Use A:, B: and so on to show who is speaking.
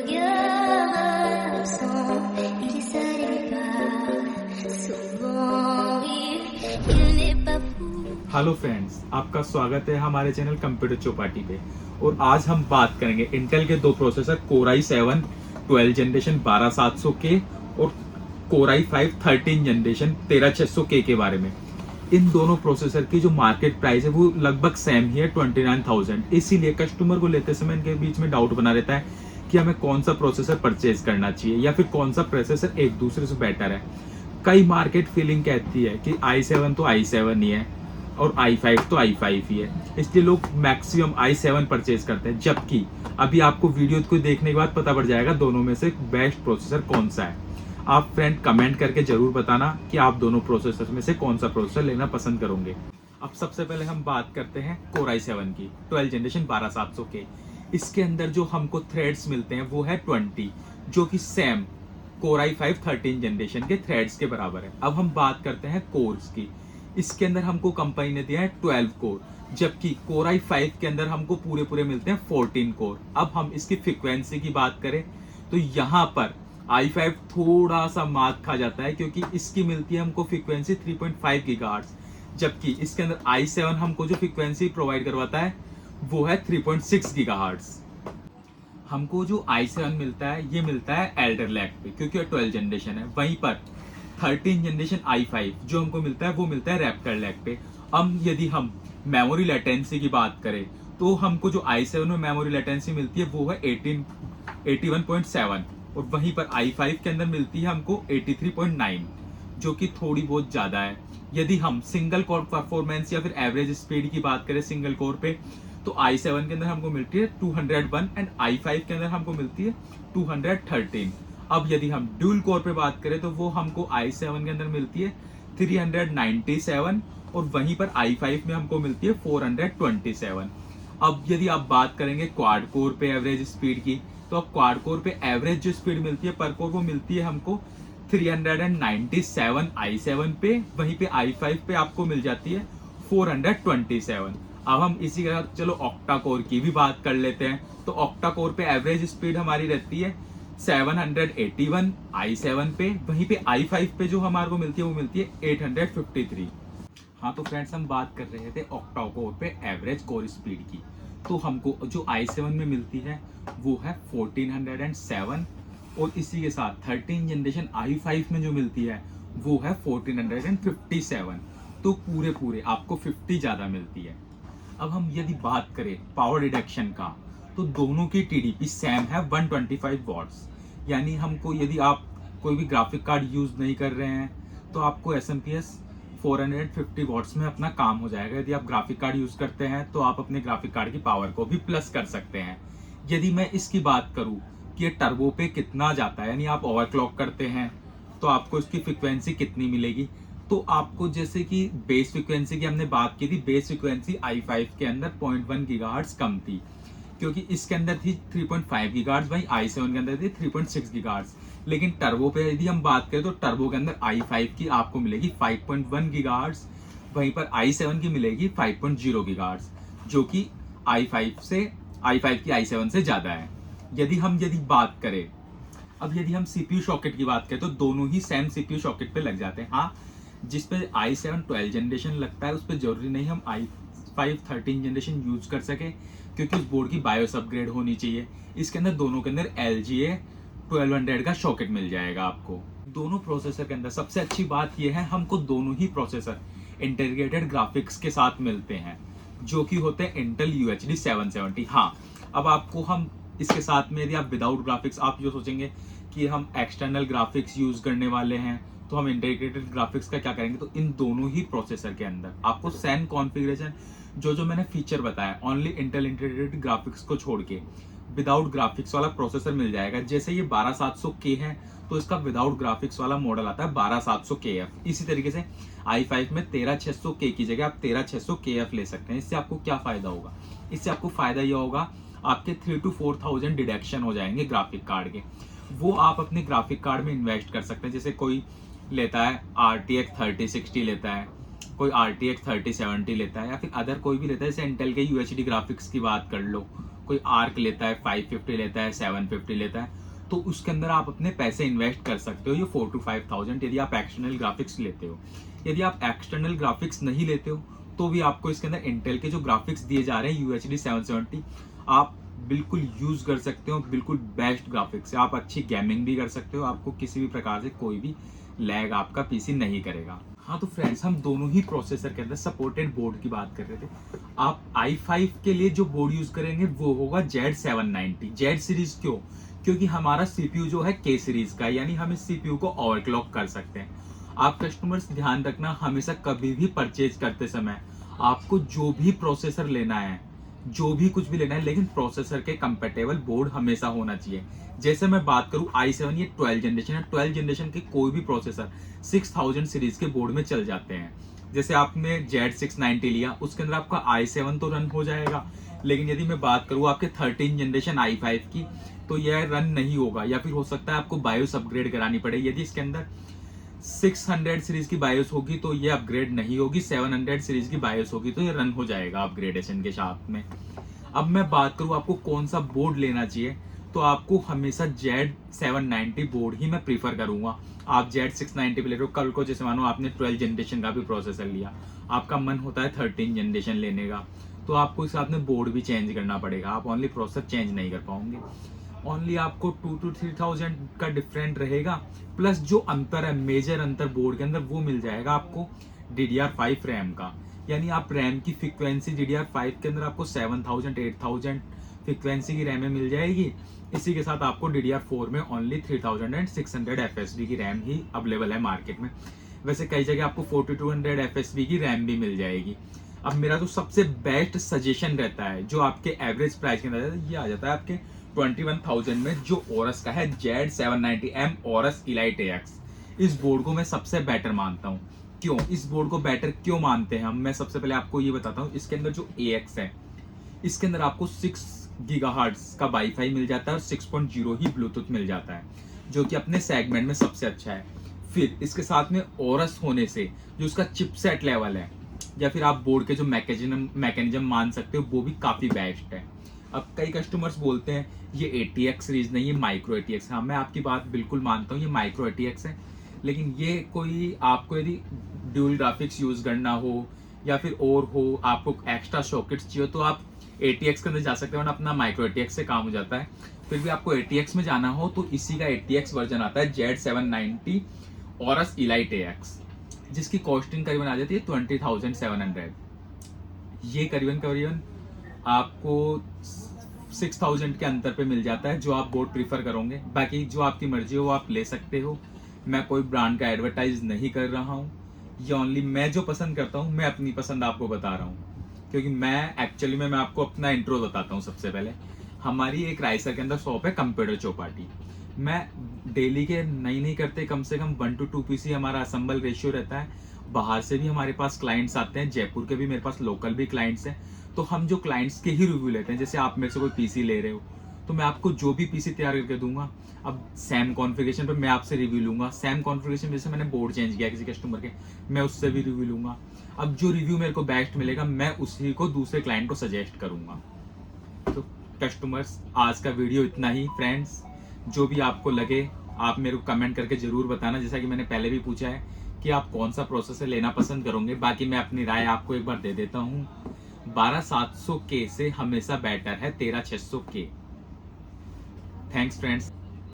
A: regarde absent, il est seul et part. Souvent il n'est pas pour.
B: Hello friends, आपका स्वागत है हमारे channel computer Chowpatty पे। और आज हम बात करेंगे इंटेल के दो processor Core i7 12 generation 12700K और Core i5 13 जनरेशन 13600K के बारे में। इन दोनों प्रोसेसर की जो मार्केट प्राइस है वो लगभग सेम ही है 29,000। इसीलिए कस्टमर को लेते समय इनके बीच में डाउट बना रहता है कि हमें कौन सा प्रोसेसर परचेज करना चाहिए या फिर कौन सा प्रोसेसर एक दूसरे से बेटर है। कई मार्केट फीलिंग कहती है कि i7 तो i7 ही है और i5 तो i5 ही है, इसलिए लोग मैक्सिमम i7 परचेज करते हैं। जबकि अभी आपको वीडियो को देखने के बाद पता पड़ जाएगा दोनों में से बेस्ट प्रोसेसर कौन सा है। आप फ्रेंड कमेंट करके जरूर बताना कि आप दोनों प्रोसेसर में से कौन सा प्रोसेसर लेना पसंद करोगे। अब सबसे पहले हम बात करते हैं Core i7 की 12 जनरेशन 12700K। इसके अंदर जो हमको थ्रेड्स मिलते हैं वो है 20, जो कि सेम Core i5 13 जनरेशन के थ्रेड्स के बराबर है। अब हम बात करते हैं कोर्स की। इसके अंदर हमको कंपनी ने दिया है 12 कोर, जबकि Core i5 के अंदर हमको पूरे मिलते हैं 14 कोर। अब हम इसकी फ्रीक्वेंसी की बात करें तो यहाँ पर i5 थोड़ा सा मात खा जाता है, क्योंकि इसकी मिलती है हमको फ्रीक्वेंसी 3.5 गीगाहर्ट्ज, जबकि इसके अंदर i7 हमको जो फ्रीक्वेंसी प्रोवाइड करवाता है वो है 3.6 गीगाहर्ट्ज। हमको जो i7 मिलता है ये मिलता है एल्डर लैक पे, क्योंकि 12 जनरेशन है। वहीं पर 13 जनरेशन i5 जो हमको मिलता है वो मिलता है रैप्टर लैक पे। अब यदि हम मेमोरी लेटेंसी की बात करें तो हमको जो i7 में मेमोरी लेटेंसी मिलती है वो है 81.7 और वहीं पर i5 के अंदर मिलती है हमको 83.9, जो कि थोड़ी बहुत ज्यादा है। यदि हम सिंगल कोर परफॉर्मेंस या फिर एवरेज स्पीड की बात करें सिंगल कोर पे तो i7 के अंदर हमको मिलती है 201 एंड i5 के अंदर हमको मिलती है 213। अब यदि हम ड्यूल कोर पे बात करें तो वो हमको i7 के अंदर मिलती है 397 और वहीं पर i5 में हमको मिलती है 427। अब यदि आप बात करेंगे क्वाड कोर पे एवरेज स्पीड की तो अब क्वाड कोर पे एवरेज जो स्पीड मिलती है पर कोर वो मिलती है हमको 397 i7 पे, वहीं पे i5 पे आपको मिल जाती है 427। अब हम इसी का चलो ऑक्टा कोर की भी बात कर लेते हैं। तो ऑक्टा कोर पे एवरेज स्पीड हमारी रहती है 781 i7 पे, वहीं पे i5 पे जो हमारे को मिलती है वो मिलती है 853। हाँ तो फ्रेंड्स हम बात कर रहे थे ऑक्टा कोर पे एवरेज कोर स्पीड की। तो हमको जो i7 में मिलती है वो है 1407 और इसी के साथ 13 जनरेशन i5 में जो मिलती है वो है 1457। तो पूरे आपको 50 ज्यादा मिलती है। अब हम यदि बात करें पावर डिडक्शन का तो दोनों की टीडीपी सेम है 125 वॉट्स। यानी हमको यदि आप कोई भी ग्राफिक कार्ड यूज नहीं कर रहे हैं तो आपको एसएमपीएस 450 वॉट्स में अपना काम हो जाएगा। यदि आप ग्राफिक कार्ड यूज करते हैं तो आप अपने ग्राफिक कार्ड की पावर को भी प्लस कर सकते हैं। यदि मैं इसकी बात करूं कि ये टर्बो पे कितना जाता है, यानी आप ओवरक्लॉक करते हैं तो आपको इसकी फ्रिक्वेंसी कितनी मिलेगी, तो आपको जैसे कि बेस फ्रिक्वेंसी की हमने बात की थी, बेस फ्रिक्वेंसी i5 के अंदर 0.1 गीगाहर्ट्ज कम थी, क्योंकि इसके अंदर थी 3.5 गीगाहर्ट्ज, वहीं i7 के अंदर थी 3.6 गीगाहर्ट्ज। लेकिन टर्बो पे यदि हम बात करें तो टर्बो के अंदर i5 की आपको मिलेगी 5.1 गीगाहर्ट्ज, वहीं पर i7 की मिलेगी 5.0 गीगाहर्ट्ज, जो कि i5 की i7 से ज्यादा है। यदि बात करें अब यदि हम सीपीयू सॉकेट की बात करें तो दोनों ही सेम सीपीयू सॉकेट पे लग जाते हैं। हाँ, जिस पे i7 12 जनरेशन लगता है उस पर जरूरी नहीं हम i5 13 जनरेशन यूज कर सके, क्योंकि उस बोर्ड की बायोस अपग्रेड होनी चाहिए। इसके अंदर दोनों के अंदर LGA 1200 का सॉकेट मिल जाएगा आपको। दोनों प्रोसेसर के अंदर सबसे अच्छी बात यह है हमको दोनों ही प्रोसेसर इंटीग्रेटेड ग्राफिक्स के साथ मिलते हैं, जो कि होते हैं इंटेल UHD 770। हाँ, अब आपको हम इसके साथ में यदि आप विदाउट ग्राफिक्स आप जो सोचेंगे कि हम एक्सटर्नल ग्राफिक्स यूज करने वाले हैं तो हम इंटीग्रेटेड ग्राफिक्स का क्या करेंगे, तो इन दोनों ही प्रोसेसर के अंदर आपको सेम कॉन्फ़िगरेशन जो मैंने फीचर बताया ओनली इंटेल इंटीग्रेटेड ग्राफिक्स को छोड़ के विदाउट ग्राफिक्स वाला प्रोसेसर मिल जाएगा। जैसे ये 12700K है तो इसका विदाउट ग्राफिक्स वाला मॉडल आता है 12700KF। इसी तरीके से i5 में 13600K की जगह आप 13600KF ले सकते हैं। इससे आपको क्या फायदा होगा, इससे आपको फायदा यह होगा आपके 3,000 to 4,000 डिडक्शन हो जाएंगे ग्राफिक कार्ड के। वो आप अपने ग्राफिक कार्ड में इन्वेस्ट कर सकते हैं। जैसे कोई लेता है RTX 3060 लेता है, कोई RTX 3070 लेता है, या फिर अदर कोई भी लेता है, जैसे इंटेल के UHD ग्राफिक्स की बात कर लो कोई आर्क लेता है 550 लेता है 750 लेता है, तो उसके अंदर आप अपने पैसे इन्वेस्ट कर सकते हो, ये 4 to 5,000 यदि आप एक्सटर्नल ग्राफिक्स लेते हो। यदि आप एक्सटर्नल ग्राफिक्स नहीं लेते हो तो भी आपको इसके अंदर इंटेल के जो ग्राफिक्स दिए जा रहे हैं UHD 770 आप बिल्कुल यूज कर सकते हो, बिल्कुल बेस्ट ग्राफिक्स है। आप अच्छी गेमिंग भी कर सकते हो, आपको किसी भी प्रकार से कोई भी लैग आपका पीसी नहीं करेगा। हाँ तो फ्रेंड्स, हम दोनों ही प्रोसेसर के अंदर सपोर्टेड बोर्ड की बात कर रहे थे। आप i5 के लिए जो बोर्ड यूज करेंगे वो होगा Z790। Z सीरीज क्यों? क्योंकि हमारा CPU जो है K सीरीज का, यानी हम इस CPU को ओवरक्लॉक कर सकते हैं। आप कस्टमर्स ध्यान रखना, हमेशा कभी भी परचेज करते समय आपको जो भी प्रोसेसर लेना है, जो भी कुछ भी लेना है, लेकिन प्रोसेसर के कंपेटेबल बोर्ड हमेशा होना चाहिए। जैसे मैं बात करूं i7, ये 12 जनरेशन है। 12 जनरेशन के कोई भी प्रोसेसर 6000 सीरीज के बोर्ड में चल जाते हैं। जैसे आपने Z690 लिया, उसके अंदर आपका i7 तो रन हो जाएगा, लेकिन यदि मैं बात करूं आपके 13 जनरेशन i5 की, तो यह रन नहीं होगा, या फिर हो सकता है आपको बायोस अपग्रेड करानी पड़े। यदि इसके अंदर 600 सीरीज की बायोस होगी तो ये अपग्रेड नहीं होगी, 700 सीरीज की बायोस होगी तो ये रन हो जाएगा अपग्रेडेशन के साथ में। अब मैं बात करूं आपको कौन सा बोर्ड लेना चाहिए, तो आपको हमेशा Z790 बोर्ड ही मैं प्रीफर करूंगा। आप Z690 पे ले रहे हो, कल को जैसे मानो आपने 12 जनरेशन का भी प्रोसेसर लिया, आपका मन होता है 13 जनरेशन लेने का, तो आपको इस साथ में बोर्ड भी चेंज करना पड़ेगा, आप ओनली प्रोसेसर चेंज नहीं कर पाओगे। ओनली आपको 2 to 3,000 का डिफरेंट रहेगा, प्लस जो अंतर है, मेजर अंतर बोर्ड के अंदर, वो मिल जाएगा आपको DDR5 रैम का। यानी आप रैम की फ्रीक्वेंसी DDR5 के अंदर आपको 7,000 8,000 फ्रीक्वेंसी की रैम मिल जाएगी। इसी के साथ आपको DDR4 में ओनली 3,600 FSD की रैम ही अवेलेबल है मार्केट में। वैसे कई जगह आपको 4200 FSD की रैम भी मिल जाएगी। अब मेरा जो सबसे बेस्ट सजेशन रहता है, जो आपके एवरेज प्राइस के अंदर ये आ जाता है आपके 21,000 में, जो ओरस का है Z790M ओरस इलाइट AX। इस बोर्ड को मैं सबसे बेटर मानता हूँ। क्यों इस बोर्ड को बेटर क्यों मानते हैं हम, मैं सबसे पहले आपको ये बताता हूँ। इसके अंदर जो AX है, इसके अंदर आपको 6 गीगाहर्ट्ज का वाईफाई मिल जाता है और 6.0 ही ब्लूटूथ मिल जाता है, जो कि अपने सेगमेंट में सबसे अच्छा है। फिर इसके साथ में ओरस होने से जो उसका चिपसेट लेवल है, या फिर आप बोर्ड के जो मैकेनिज्म मान सकते हो, वो भी काफी बेस्ट है। अब कई कस्टमर्स बोलते हैं ये ATX सीरीज नहीं, ये माइक्रो ATX है। हाँ, मैं आपकी बात बिल्कुल मानता हूँ, ये माइक्रो ATX है, लेकिन ये कोई आपको यदि ड्यूल ग्राफिक्स यूज करना हो या फिर और हो, आपको एक्स्ट्रा सॉकेट्स चाहिए, तो आप ATX के अंदर जा सकते हो, वरना अपना माइक्रो ATX से काम हो जाता है। फिर भी आपको ATX में जाना हो तो इसी का ATX वर्जन आता है Z790 ओरस इलाइट AX, जिसकी कॉस्टिंग करीबन आ जाती है 20,700। ये करीबन आपको 6,000 के अंतर पे मिल जाता है, जो आप बोर्ड प्रीफर करोगे। बाकी जो आपकी मर्जी हो वो आप ले सकते हो। मैं कोई ब्रांड का एडवर्टाइज नहीं कर रहा हूँ, ये ओनली मैं जो पसंद करता हूँ, मैं अपनी पसंद आपको बता रहा हूँ। क्योंकि मैं आपको अपना इंट्रो बताता हूँ। सबसे पहले हमारी एक रायसर के अंदर शॉप है कंप्यूटर चौपाटी। मैं डेली के नहीं करते, कम से कम 1 to 2 पीसी हमारा असेंबल रेशियो रहता है। बाहर से भी हमारे पास क्लाइंट्स आते हैं, जयपुर के भी मेरे पास लोकल भी क्लाइंट्स हैं। तो हम जो क्लाइंट्स के ही रिव्यू लेते हैं, जैसे आप मेरे से कोई पीसी ले रहे हो तो मैं आपको जो भी पीसी तैयार करके दूंगा। अब सैम कॉन्फ़िगरेशन पर मैं आपसे रिव्यू लूंगा, सैम कॉन्फ़िगरेशन जैसे मैंने बोर्ड चेंज किया किसी कस्टमर के, मैं उससे भी रिव्यू लूंगा। अब जो रिव्यू मेरे को बेस्ट मिलेगा, मैं उसी को दूसरे क्लाइंट को सजेस्ट करूंगा। तो कस्टमर्स, आज का वीडियो इतना ही। फ्रेंड्स, जो भी आपको लगे आप मेरे को कमेंट करके जरूर बताना। जैसा कि मैंने पहले भी पूछा है कि आप कौन सा प्रोसेसर लेना पसंद करोगे। बाकी मैं अपनी राय आपको एक बार दे देता हूँ, 12700K से हमेशा बेटर है 13600K। Thanks friends.